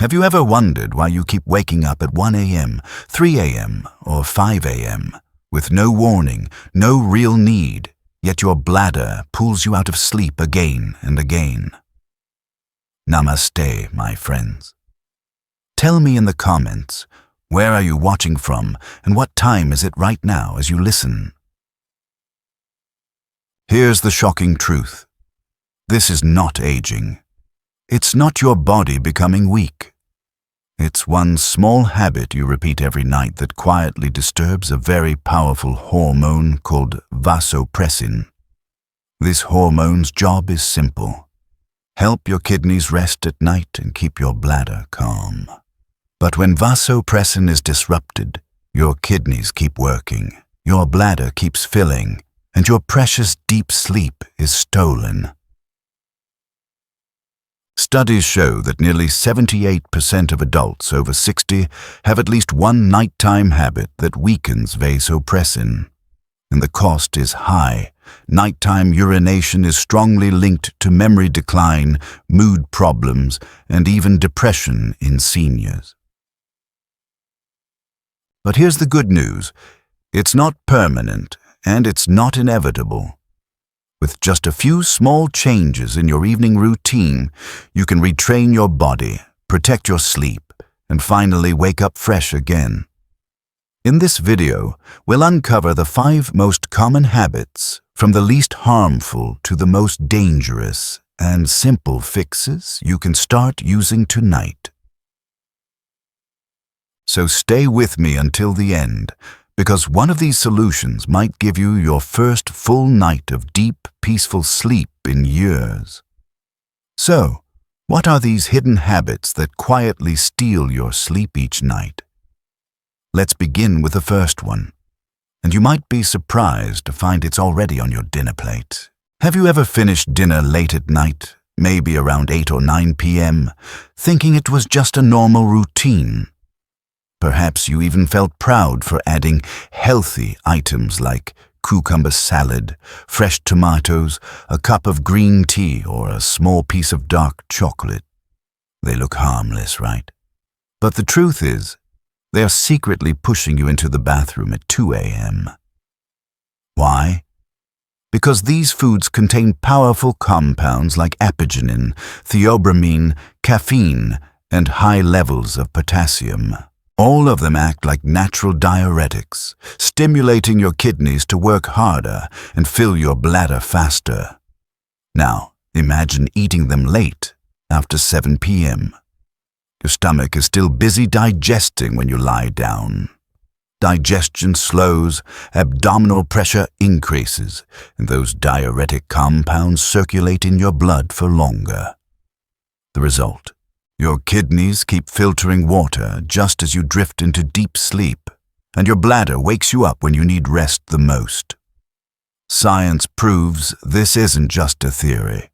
Have you ever wondered why you keep waking up at 1 a.m., 3 a.m., or 5 a.m. with no warning, no real need, yet your bladder pulls you out of sleep again and again? Namaste, my friends. Tell me in the comments, where are you watching from and what time is it right now as you listen? Here's the shocking truth. This is not aging. It's not your body becoming weak. It's one small habit you repeat every night that quietly disturbs a very powerful hormone called vasopressin. This hormone's job is simple. Help your kidneys rest at night and keep your bladder calm. But when vasopressin is disrupted, your kidneys keep working, your bladder keeps filling, and your precious deep sleep is stolen. Studies show that nearly 78% of adults over 60 have at least one nighttime habit that weakens vasopressin. And the cost is high. Nighttime urination is strongly linked to memory decline, mood problems, and even depression in seniors. But here's the good news. It's not permanent, and it's not inevitable. With just a few small changes in your evening routine, you can retrain your body, protect your sleep, and finally wake up fresh again. In this video, we'll uncover the 5 most common habits, from the least harmful to the most dangerous, and simple fixes you can start using tonight. So stay with me until the end, because one of these solutions might give you your first full night of deep, peaceful sleep in years. So, what are these hidden habits that quietly steal your sleep each night? Let's begin with the first one. And you might be surprised to find it's already on your dinner plate. Have you ever finished dinner late at night, maybe around 8 or 9 p.m., thinking it was just a normal routine? Perhaps you even felt proud for adding healthy items like cucumber salad, fresh tomatoes, a cup of green tea, or a small piece of dark chocolate. They look harmless, right? But the truth is, they are secretly pushing you into the bathroom at 2 a.m. Why? Because these foods contain powerful compounds like apigenin, theobromine, caffeine, and high levels of potassium. All of them act like natural diuretics, stimulating your kidneys to work harder and fill your bladder faster. Now, imagine eating them late, after 7 p.m. Your stomach is still busy digesting when you lie down. Digestion slows, abdominal pressure increases, and those diuretic compounds circulate in your blood for longer. The result: your kidneys keep filtering water just as you drift into deep sleep, and your bladder wakes you up when you need rest the most. Science proves this isn't just a theory.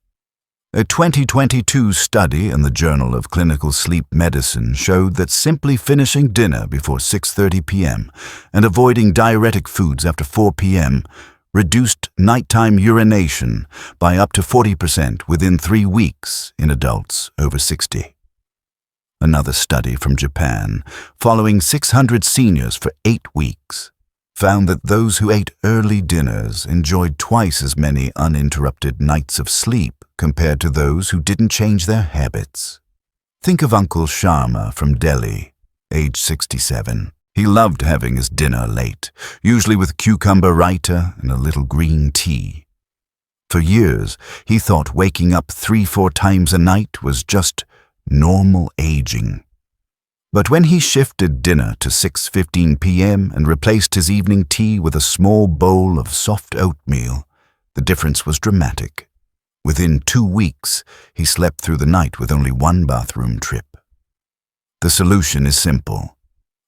A 2022 study in the Journal of Clinical Sleep Medicine showed that simply finishing dinner before 6:30 p.m. and avoiding diuretic foods after 4 p.m. reduced nighttime urination by up to 40% within 3 weeks in adults over 60. Another study from Japan, following 600 seniors for 8 weeks, found that those who ate early dinners enjoyed twice as many uninterrupted nights of sleep compared to those who didn't change their habits. Think of Uncle Sharma from Delhi, age 67. He loved having his dinner late, usually with cucumber raita and a little green tea. For years, he thought waking up 3-4 times a night was just normal aging. But when he shifted dinner to 6:15 p.m. and replaced his evening tea with a small bowl of soft oatmeal, the difference was dramatic. Within 2 weeks, he slept through the night with only 1 bathroom trip. The solution is simple.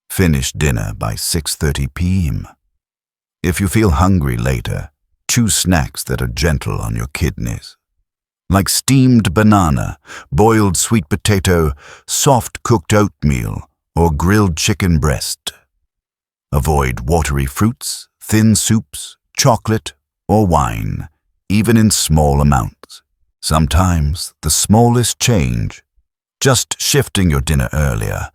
Finish dinner by 6:30 p.m. If you feel hungry later, choose snacks that are gentle on your kidneys, like steamed banana, boiled sweet potato, soft cooked oatmeal, or grilled chicken breast. Avoid watery fruits, thin soups, chocolate, or wine, even in small amounts. Sometimes the smallest change Just shifting your dinner earlier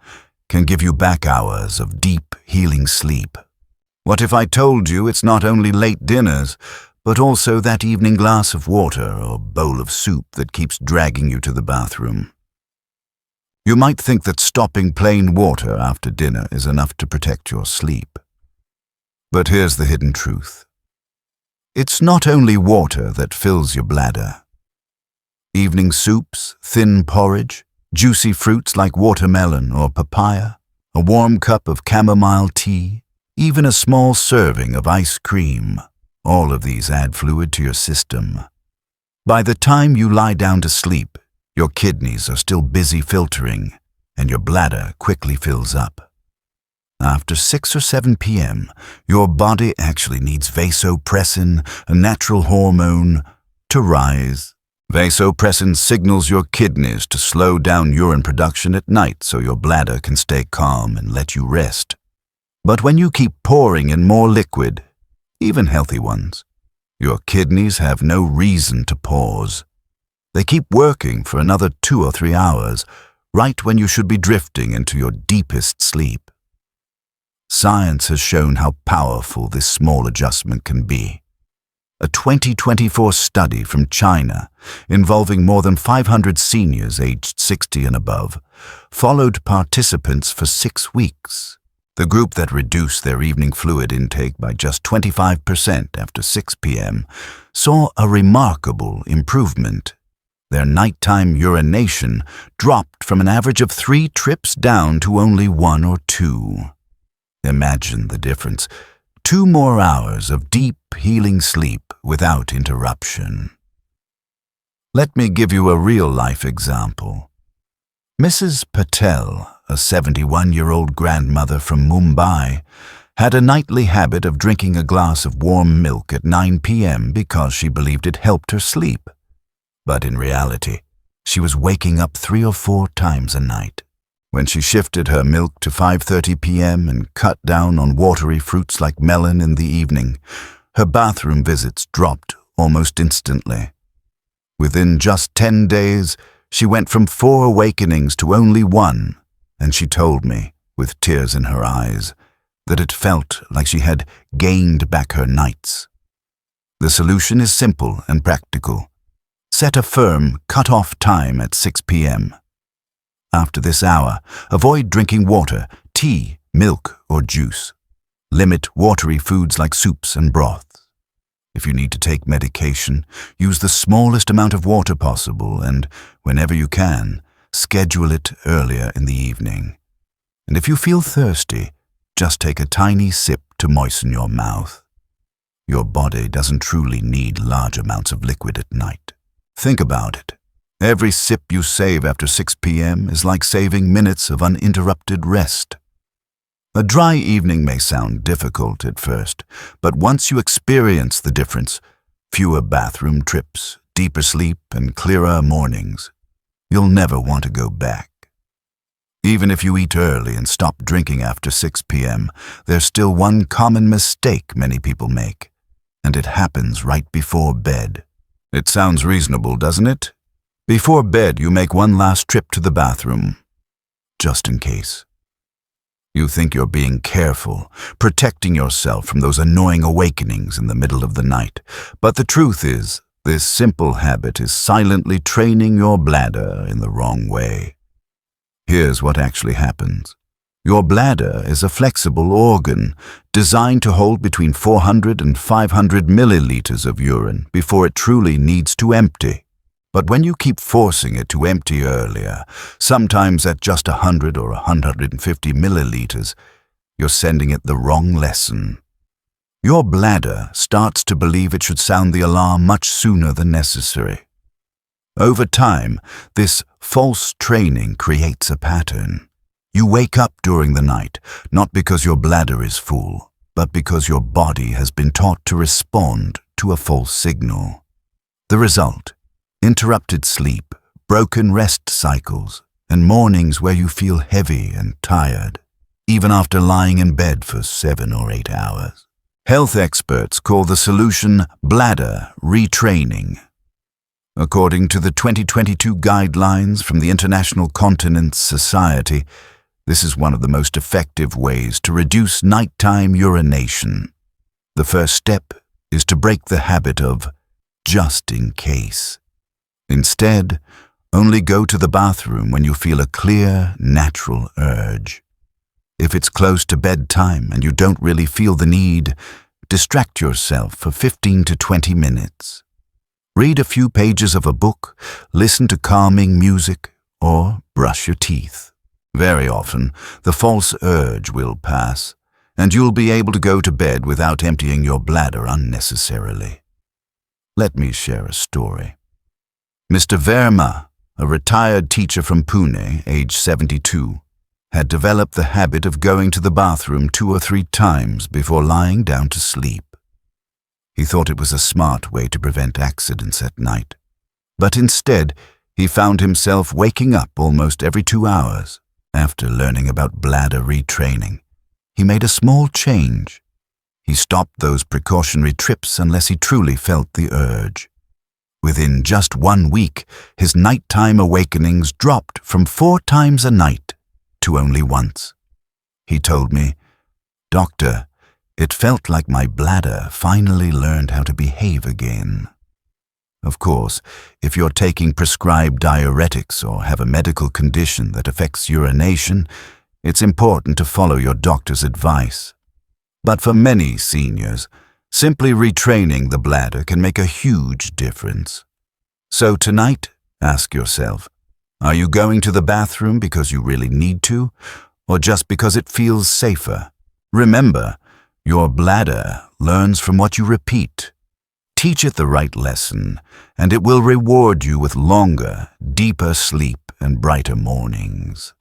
can give you back hours of deep, healing sleep. What if I told you it's not only late dinners, but also that evening glass of water or bowl of soup that keeps dragging you to the bathroom? You might think that stopping plain water after dinner is enough to protect your sleep. But here's the hidden truth. It's not only water that fills your bladder. Evening soups, thin porridge, juicy fruits like watermelon or papaya, a warm cup of chamomile tea, even a small serving of ice cream, all of these add fluid to your system. By the time you lie down to sleep, your kidneys are still busy filtering, and your bladder quickly fills up. After 6 or 7 p.m., your body actually needs vasopressin, a natural hormone, to rise. Vasopressin signals your kidneys to slow down urine production at night so your bladder can stay calm and let you rest. But when you keep pouring in more liquid, even healthy ones, your kidneys have no reason to pause. They keep working for another 2 or 3 hours, right when you should be drifting into your deepest sleep. Science has shown how powerful this small adjustment can be. A 2024 study from China, involving more than 500 seniors aged 60 and above, followed participants for 6 weeks. The group that reduced their evening fluid intake by just 25% after 6 p.m. saw a remarkable improvement. Their nighttime urination dropped from an average of 3 trips down to only 1 or 2. Imagine the difference. 2 more hours of deep, healing sleep without interruption. Let me give you a real-life example. Mrs. Patel, a 71-year-old grandmother from Mumbai, had a nightly habit of drinking a glass of warm milk at 9 p.m. because she believed it helped her sleep. But in reality, she was waking up 3 or 4 times a night. When she shifted her milk to 5:30 p.m. and cut down on watery fruits like melon in the evening, her bathroom visits dropped almost instantly. Within just 10 days, she went from 4 awakenings to only 1, and she told me, with tears in her eyes, that it felt like she had gained back her nights. The solution is simple and practical. Set a firm cut-off time at 6 p.m. After this hour, avoid drinking water, tea, milk, or juice. Limit watery foods like soups and broths. If you need to take medication, use the smallest amount of water possible and, whenever you can, schedule it earlier in the evening. And if you feel thirsty, just take a tiny sip to moisten your mouth. Your body doesn't truly need large amounts of liquid at night. Think about it. Every sip you save after 6 p.m. is like saving minutes of uninterrupted rest. A dry evening may sound difficult at first, but once you experience the difference, fewer bathroom trips, deeper sleep, and clearer mornings, you'll never want to go back. Even if you eat early and stop drinking after 6 p.m., there's still one common mistake many people make, and it happens right before bed. It sounds reasonable, doesn't it? Before bed, you make one last trip to the bathroom, just in case. You think you're being careful, protecting yourself from those annoying awakenings in the middle of the night. But the truth is, this simple habit is silently training your bladder in the wrong way. Here's what actually happens. Your bladder is a flexible organ designed to hold between 400 and 500 milliliters of urine before it truly needs to empty. But when you keep forcing it to empty earlier, sometimes at just 100 or 150 milliliters, you're sending it the wrong lesson. Your bladder starts to believe it should sound the alarm much sooner than necessary. Over time, this false training creates a pattern. You wake up during the night, not because your bladder is full, but because your body has been taught to respond to a false signal. The result: interrupted sleep, broken rest cycles, and mornings where you feel heavy and tired, even after lying in bed for 7 or 8 hours. Health experts call the solution bladder retraining. According to the 2022 guidelines from the International Continence Society, this is one of the most effective ways to reduce nighttime urination. The first step is to break the habit of just in case. Instead, only go to the bathroom when you feel a clear, natural urge. If it's close to bedtime and you don't really feel the need, distract yourself for 15 to 20 minutes. Read a few pages of a book, listen to calming music, or brush your teeth. Very often, the false urge will pass, and you'll be able to go to bed without emptying your bladder unnecessarily. Let me share a story. Mr. Verma, a retired teacher from Pune, age 72, had developed the habit of going to the bathroom 2 or 3 times before lying down to sleep. He thought it was a smart way to prevent accidents at night, but instead he found himself waking up almost every 2 hours. After learning about bladder retraining, he made a small change. He stopped those precautionary trips unless he truly felt the urge. Within just 1 week, his nighttime awakenings dropped from 4 times a night to only once. He told me, "Doctor, it felt like my bladder finally learned how to behave again." Of course, if you're taking prescribed diuretics or have a medical condition that affects urination, it's important to follow your doctor's advice. But for many seniors, simply retraining the bladder can make a huge difference. So tonight, ask yourself, are you going to the bathroom because you really need to, or just because it feels safer? Remember, your bladder learns from what you repeat. Teach it the right lesson, and it will reward you with longer, deeper sleep and brighter mornings.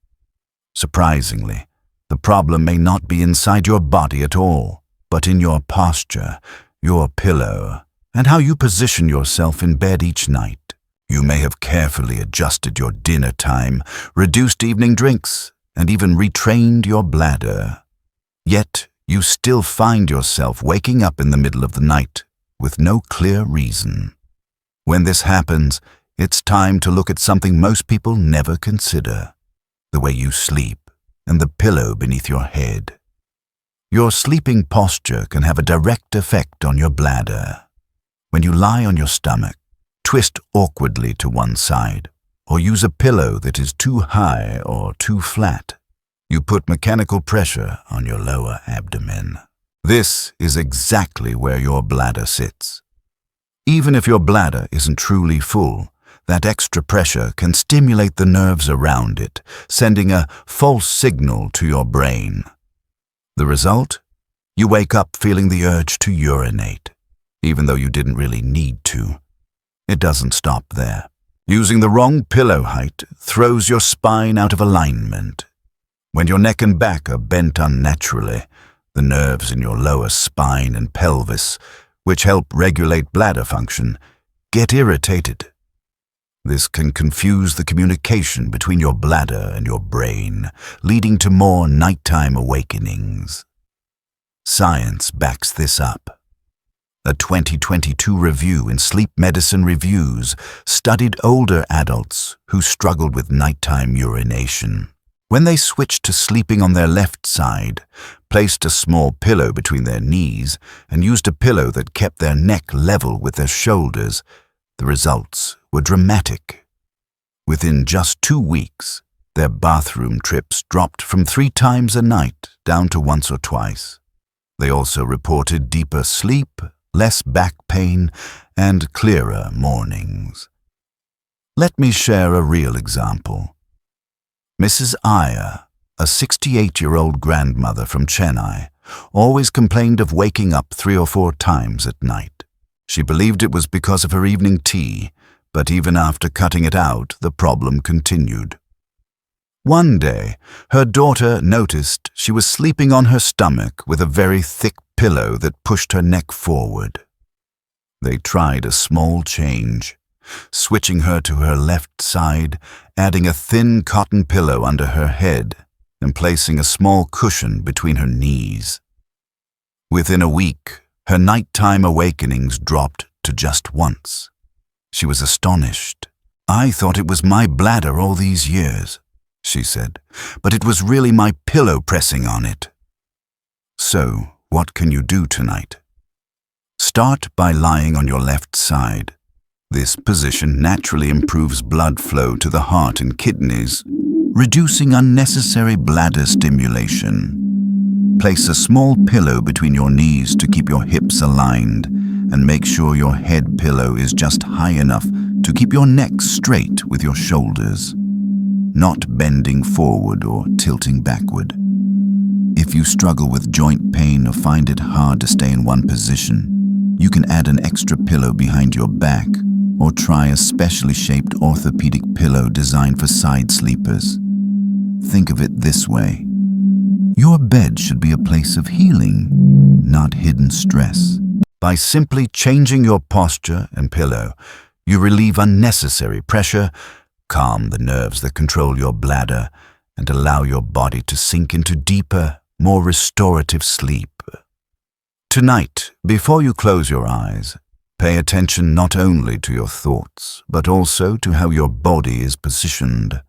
Surprisingly, the problem may not be inside your body at all, but in your posture, your pillow, and how you position yourself in bed each night. You may have carefully adjusted your dinner time, reduced evening drinks, and even retrained your bladder. Yet, you still find yourself waking up in the middle of the night with no clear reason. When this happens, it's time to look at something most people never consider: the way you sleep and the pillow beneath your head. Your sleeping posture can have a direct effect on your bladder. When you lie on your stomach, twist awkwardly to one side, or use a pillow that is too high or too flat, you put mechanical pressure on your lower abdomen. This is exactly where your bladder sits. Even if your bladder isn't truly full, that extra pressure can stimulate the nerves around it, sending a false signal to your brain. The result? You wake up feeling the urge to urinate, even though you didn't really need to. It doesn't stop there. Using the wrong pillow height throws your spine out of alignment. When your neck and back are bent unnaturally, the nerves in your lower spine and pelvis, which help regulate bladder function, get irritated. This can confuse the communication between your bladder and your brain, leading to more nighttime awakenings. Science backs this up. A 2022 review in Sleep Medicine Reviews studied older adults who struggled with nighttime urination. When they switched to sleeping on their left side, placed a small pillow between their knees, and used a pillow that kept their neck level with their shoulders, the results were dramatic. Within just 2 weeks, their bathroom trips dropped from 3 times a night down to once or twice. They also reported deeper sleep, less back pain, and clearer mornings. Let me share a real example. Mrs. Iyer, a 68-year-old grandmother from Chennai, always complained of waking up 3 or 4 times at night. She believed it was because of her evening tea, but even after cutting it out, the problem continued. One day, her daughter noticed she was sleeping on her stomach with a very thick pillow that pushed her neck forward. They tried a small change, switching her to her left side, adding a thin cotton pillow under her head, and placing a small cushion between her knees. Within a week, her nighttime awakenings dropped to just once. She was astonished. "I thought it was my bladder all these years," she said, "but it was really my pillow pressing on it." So, what can you do tonight? Start by lying on your left side. This position naturally improves blood flow to the heart and kidneys, reducing unnecessary bladder stimulation. Place a small pillow between your knees to keep your hips aligned, and make sure your head pillow is just high enough to keep your neck straight with your shoulders, not bending forward or tilting backward. If you struggle with joint pain or find it hard to stay in one position, you can add an extra pillow behind your back or try a specially shaped orthopedic pillow designed for side sleepers. Think of it this way. Your bed should be a place of healing, not hidden stress. By simply changing your posture and pillow, you relieve unnecessary pressure, calm the nerves that control your bladder, and allow your body to sink into deeper, more restorative sleep. Tonight, before you close your eyes, pay attention not only to your thoughts, but also to how your body is positioned.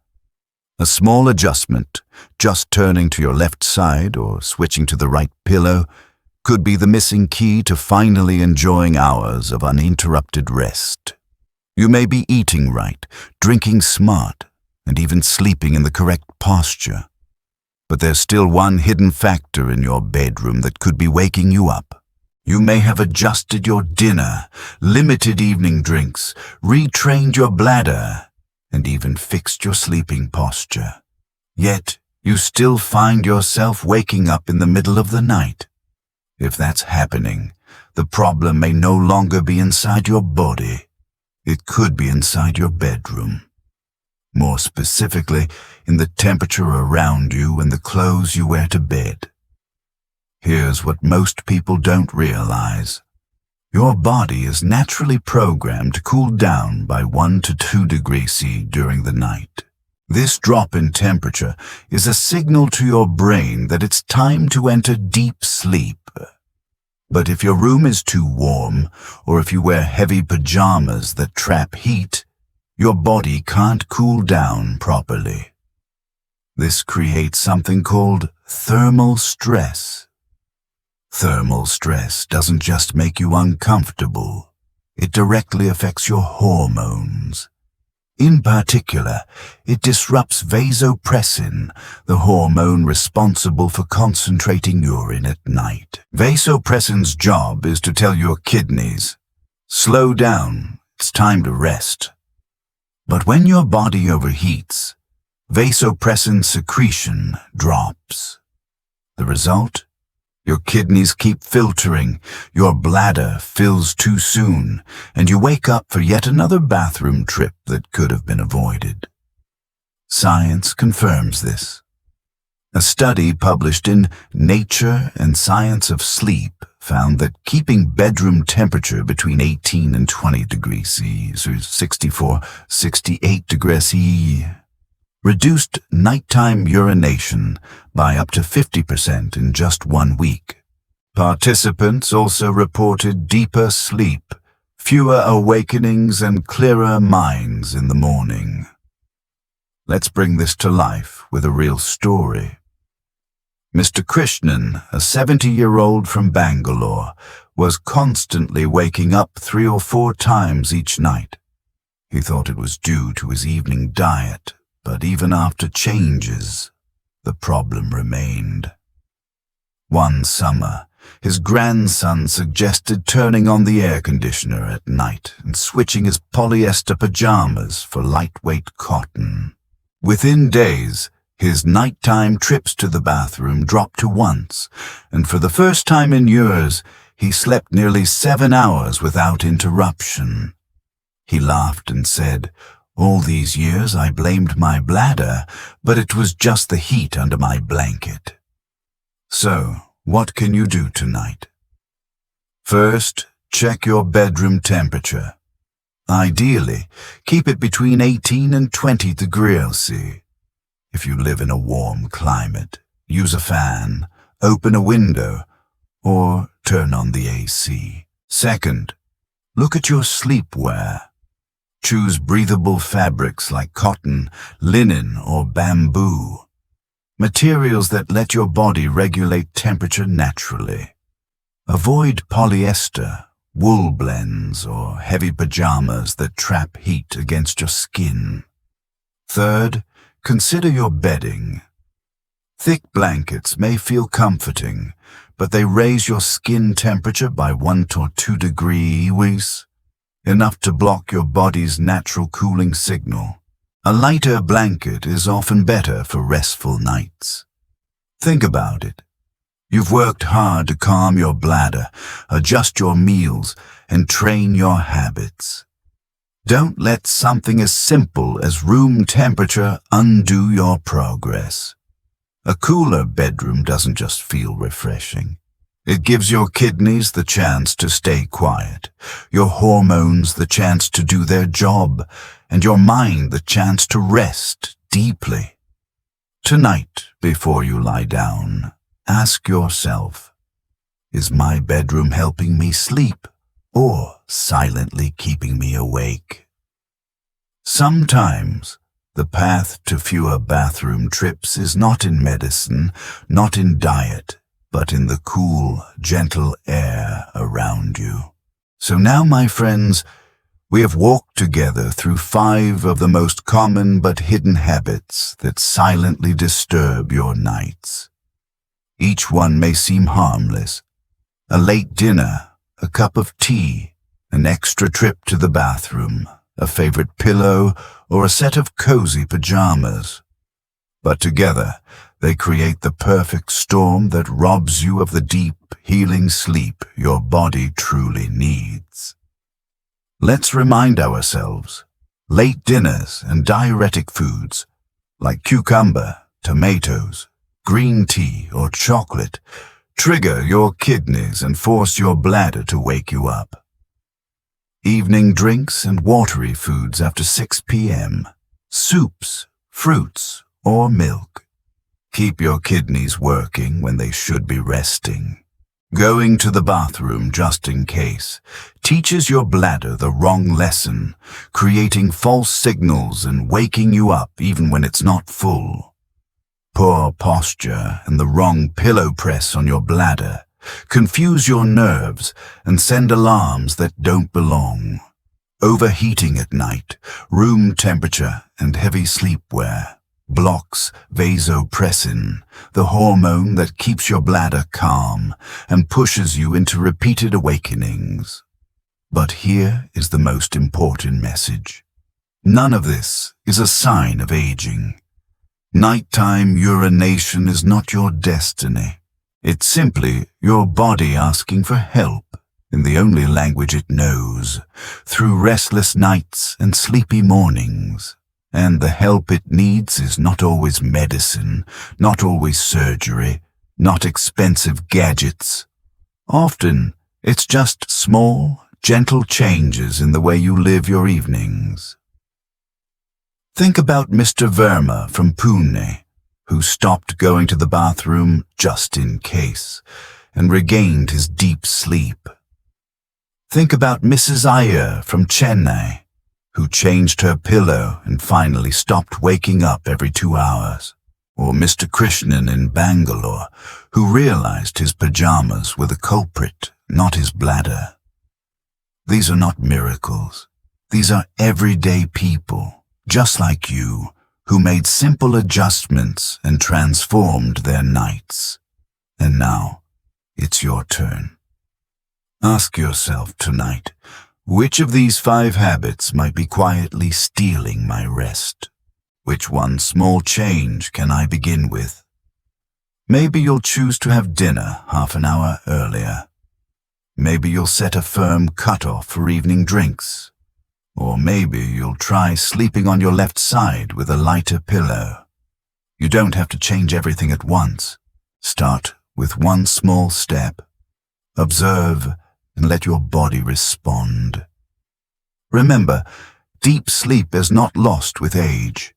A small adjustment, just turning to your left side or switching to the right pillow, could be the missing key to finally enjoying hours of uninterrupted rest. You may be eating right, drinking smart, and even sleeping in the correct posture. But there's still one hidden factor in your bedroom that could be waking you up. You may have adjusted your dinner, limited evening drinks, retrained your bladder, and even fixed your sleeping posture. Yet, you still find yourself waking up in the middle of the night. If that's happening, the problem may no longer be inside your body. It could be inside your bedroom. More specifically, in the temperature around you and the clothes you wear to bed. Here's what most people don't realize. Your body is naturally programmed to cool down by 1 to 2 degrees C during the night. This drop in temperature is a signal to your brain that it's time to enter deep sleep. But if your room is too warm, or if you wear heavy pajamas that trap heat, your body can't cool down properly. This creates something called thermal stress. Thermal stress doesn't just make you uncomfortable. It directly affects your hormones. In particular, it disrupts vasopressin, the hormone responsible for concentrating urine at night. Vasopressin's job is to tell your kidneys, "Slow down, it's time to rest." But when your body overheats, vasopressin secretion drops. The result? Your kidneys keep filtering, your bladder fills too soon, and you wake up for yet another bathroom trip that could have been avoided. Science confirms this. A study published in Nature and Science of Sleep found that keeping bedroom temperature between 18 and 20 degrees C, so 64, 68 degrees C, reduced nighttime urination by up to 50% in just 1 week. Participants also reported deeper sleep, fewer awakenings, and clearer minds in the morning. Let's bring this to life with a real story. Mr. Krishnan, a 70-year-old from Bangalore, was constantly waking up 3 or 4 times each night. He thought it was due to his evening diet, but even after changes, the problem remained. One summer, his grandson suggested turning on the air conditioner at night and switching his polyester pajamas for lightweight cotton. Within days, his nighttime trips to the bathroom dropped to once, and for the first time in years, he slept nearly 7 hours without interruption. He laughed and said, "All these years I blamed my bladder, but it was just the heat under my blanket." So, what can you do tonight? First, check your bedroom temperature. Ideally, keep it between 18 and 20 degrees C. If you live in a warm climate, use a fan, open a window, or turn on the AC. Second, look at your sleepwear. Choose breathable fabrics like cotton, linen, or bamboo. Materials that let your body regulate temperature naturally. Avoid polyester, wool blends, or heavy pajamas that trap heat against your skin. Third, consider your bedding. Thick blankets may feel comforting, but they raise your skin temperature by 1 or 2 degrees, enough to block your body's natural cooling signal. A lighter blanket is often better for restful nights. Think about it. You've worked hard to calm your bladder, adjust your meals, and train your habits. Don't let something as simple as room temperature undo your progress. A cooler bedroom doesn't just feel refreshing. It gives your kidneys the chance to stay quiet, your hormones the chance to do their job, and your mind the chance to rest deeply. Tonight, before you lie down, ask yourself, is my bedroom helping me sleep or silently keeping me awake? Sometimes, the path to fewer bathroom trips is not in medicine, not in diet, but in the cool, gentle air around you. So now, my friends, we have walked together through 5 of the most common but hidden habits that silently disturb your nights. Each one may seem harmless. A late dinner, a cup of tea, an extra trip to the bathroom, a favorite pillow, or a set of cozy pajamas. But together, they create the perfect storm that robs you of the deep, healing sleep your body truly needs. Let's remind ourselves, late dinners and diuretic foods, like cucumber, tomatoes, green tea, or chocolate, trigger your kidneys and force your bladder to wake you up. Evening drinks and watery foods after 6 p.m., soups, fruits, or milk. Keep your kidneys working when they should be resting. Going to the bathroom just in case teaches your bladder the wrong lesson, creating false signals and waking you up even when it's not full. Poor posture and the wrong pillow press on your bladder confuse your nerves and send alarms that don't belong. Overheating at night, room temperature, and heavy sleepwear blocks vasopressin, the hormone that keeps your bladder calm and pushes you into repeated awakenings. But here is the most important message. None of this is a sign of aging. Nighttime urination is not your destiny. It's simply your body asking for help in the only language it knows, through restless nights and sleepy mornings. And the help it needs is not always medicine, not always surgery, not expensive gadgets. Often, it's just small, gentle changes in the way you live your evenings. Think about Mr. Verma from Pune, who stopped going to the bathroom just in case, and regained his deep sleep. Think about Mrs. Iyer from Chennai, who changed her pillow and finally stopped waking up every 2 hours. Or Mr. Krishnan in Bangalore, who realized his pajamas were the culprit, not his bladder. These are not miracles. These are everyday people, just like you, who made simple adjustments and transformed their nights. And now, it's your turn. Ask yourself tonight, which of these 5 habits might be quietly stealing my rest? Which one small change can I begin with? Maybe you'll choose to have dinner half an hour earlier. Maybe you'll set a firm cutoff for evening drinks. Or maybe you'll try sleeping on your left side with a lighter pillow. You don't have to change everything at once. Start with one small step. Observe and let your body respond. Remember, deep sleep is not lost with age.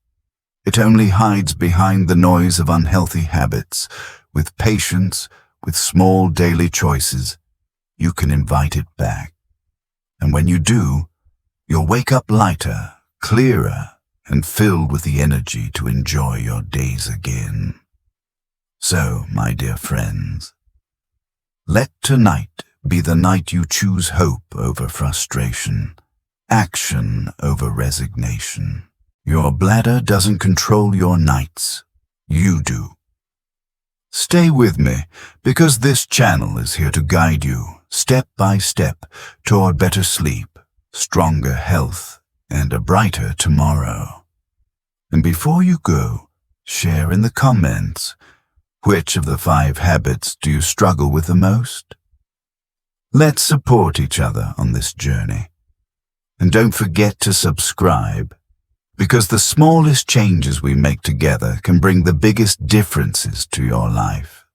It only hides behind the noise of unhealthy habits. With patience, with small daily choices, you can invite it back. And when you do, You'll wake up lighter, clearer, and filled with the energy to enjoy your days again. So, my dear friends, let tonight be the night you choose hope over frustration, action over resignation. Your bladder doesn't control your nights. You do. Stay with me, because this channel is here to guide you, step by step, toward better sleep, stronger health, and a brighter tomorrow. And before you go, share in the comments, which of the 5 habits do you struggle with the most? Let's support each other on this journey. And don't forget to subscribe, because the smallest changes we make together can bring the biggest differences to your life.